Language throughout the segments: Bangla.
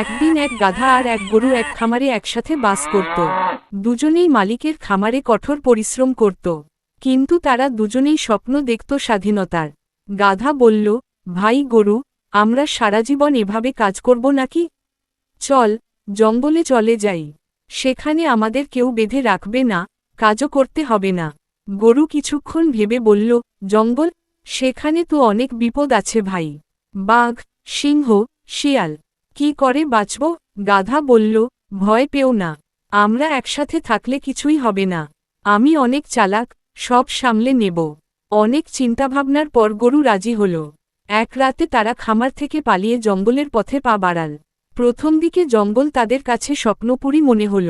একদিন এক গাধা আর এক গরু এক খামারে একসাথে বাস করত। দুজনেই মালিকের খামারে কঠোর পরিশ্রম করত, কিন্তু তারা দুজনেই স্বপ্ন দেখত স্বাধীনতার। গাধা বলল, ভাই গরু, আমরা সারা জীবন এভাবে কাজ করব নাকি? চল, জঙ্গলে চলে যাই। সেখানে আমাদের কেউ বেঁধে রাখবে না, কাজও করতে হবে না। গরু কিছুক্ষণ ভেবে বলল, জঙ্গল? সেখানে তো অনেক বিপদ আছে ভাই। বাঘ, সিংহ, শিয়াল। কি করে বাঁচব? গাধা বলল, ভয় পেও না, আমরা একসাথে থাকলে কিছুই হবে না। আমি অনেক চালাক, সব সামলে নেব। অনেক চিন্তাভাবনার পর গরু রাজি হল। এক রাতে তারা খামার থেকে পালিয়ে জঙ্গলের পথে পা বাড়াল। প্রথম দিকে জঙ্গল তাদের কাছে স্বপ্নপুরী মনে হল।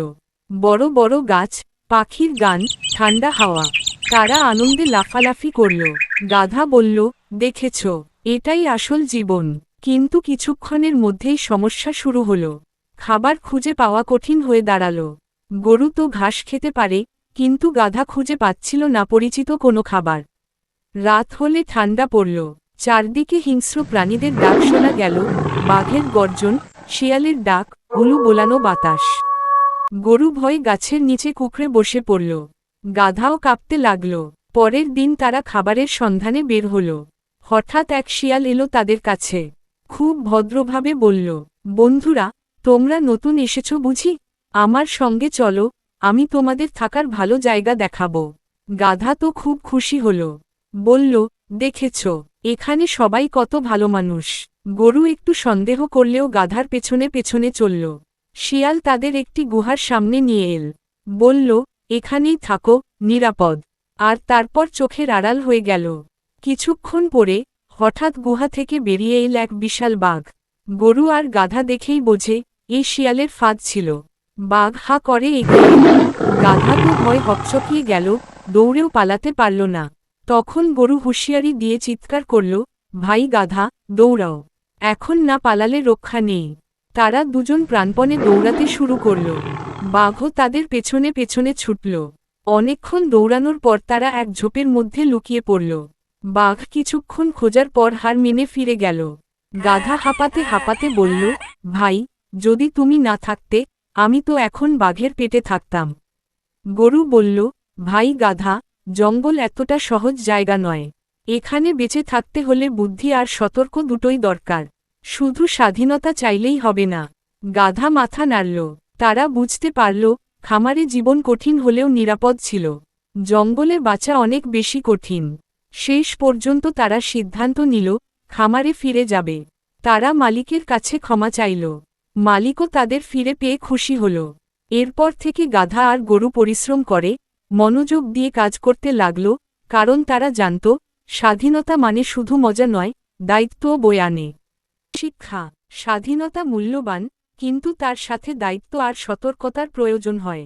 বড় বড় গাছ, পাখির গান, ঠান্ডা হাওয়া। তারা আনন্দে লাফালাফি করল। গাধা বলল, দেখেছ, এটাই আসল জীবন। কিন্তু কিছুক্ষণের মধ্যেই সমস্যা শুরু হল। খাবার খুঁজে পাওয়া কঠিন হয়ে দাঁড়াল। গরু তো ঘাস খেতে পারে, কিন্তু গাধা খুঁজে পাচ্ছিল না পরিচিত কোনো খাবার। রাত হলে ঠান্ডা পড়ল। চারদিকে হিংস্র প্রাণীদের ডাক শোনা গেল, বাঘের গর্জন, শিয়ালের ডাক, হুলু বোলানো বাতাস। গরু ভয়ে গাছের নিচে কুঁকড়ে বসে পড়ল। গাধাও কাঁপতে লাগল। পরের দিন তারা খাবারের সন্ধানে বের হল। হঠাৎ এক শিয়াল এলো তাদের কাছে। খুব ভদ্রভাবে বলল, বন্ধুরা, তোমরা নতুন এসেছ বুঝি? আমার সঙ্গে চলো, আমি তোমাদের থাকার ভালো জায়গা দেখাব। গাধা তো খুব খুশি হল। বলল, দেখেছ, এখানে সবাই কত ভালো মানুষ। গরু একটু সন্দেহ করলেও গাধার পেছনে পেছনে চলল। শিয়াল তাদের একটি গুহার সামনে নিয়ে এল। বলল, এখানেই থাকো, নিরাপদ। আর তারপর চোখের আড়াল হয়ে গেল। কিছুক্ষণ পরে হঠাৎ গুহা থেকে বেরিয়ে এল এক বিশাল বাঘ। গরু আর গাধা দেখেই বোঝে, এই শিয়ালের ফাঁদ ছিল। বাঘ হা করে এগিয়ে এল। গাধা তো ভয় হকচকিয়ে গেল, দৌড়েও পালাতে পারল না। তখন গরু হুঁশিয়ারি দিয়ে চিৎকার করল, ভাই গাধা, দৌড়াও, এখন না পালালে রক্ষা নেই। তারা দুজন প্রাণপণে দৌড়াতে শুরু করল। বাঘও তাদের পেছনে পেছনে ছুটল। অনেকক্ষণ দৌড়ানোর পর তারা এক ঝোপের মধ্যে লুকিয়ে পড়ল। বাঘ কিছুক্ষণ খোঁজার পর হার মেনে ফিরে গেল। গাধা হাঁপাতে হাঁপাতে বলল, ভাই, যদি তুমি না থাকতে, আমি তো এখন বাঘের পেটে থাকতাম। গরু বলল, ভাই গাধা, জঙ্গল এতটা সহজ জায়গা নয়। এখানে বেঁচে থাকতে হলে বুদ্ধি আর সতর্ক দুটোই দরকার। শুধু স্বাধীনতা চাইলেই হবে না। গাধা মাথা নাড়ল। তারা বুঝতে পারল, খামারে জীবন কঠিন হলেও নিরাপদ ছিল, জঙ্গলে বাঁচা অনেক বেশি কঠিন। শেষ পর্যন্ত তারা সিদ্ধান্ত নিল, খামারে ফিরে যাবে। তারা মালিকের কাছে ক্ষমা চাইল। মালিকও তাদের ফিরে পেয়ে খুশি হল। এরপর থেকে গাধা আর গরু পরিশ্রম করে, মনোযোগ দিয়ে কাজ করতে লাগল, কারণ তারা জানত, স্বাধীনতা মানে শুধু মজা নয়, দায়িত্বও বয়ে আনে। শিক্ষা: স্বাধীনতা মূল্যবান, কিন্তু তার সাথে দায়িত্ব আর সতর্কতার প্রয়োজন হয়।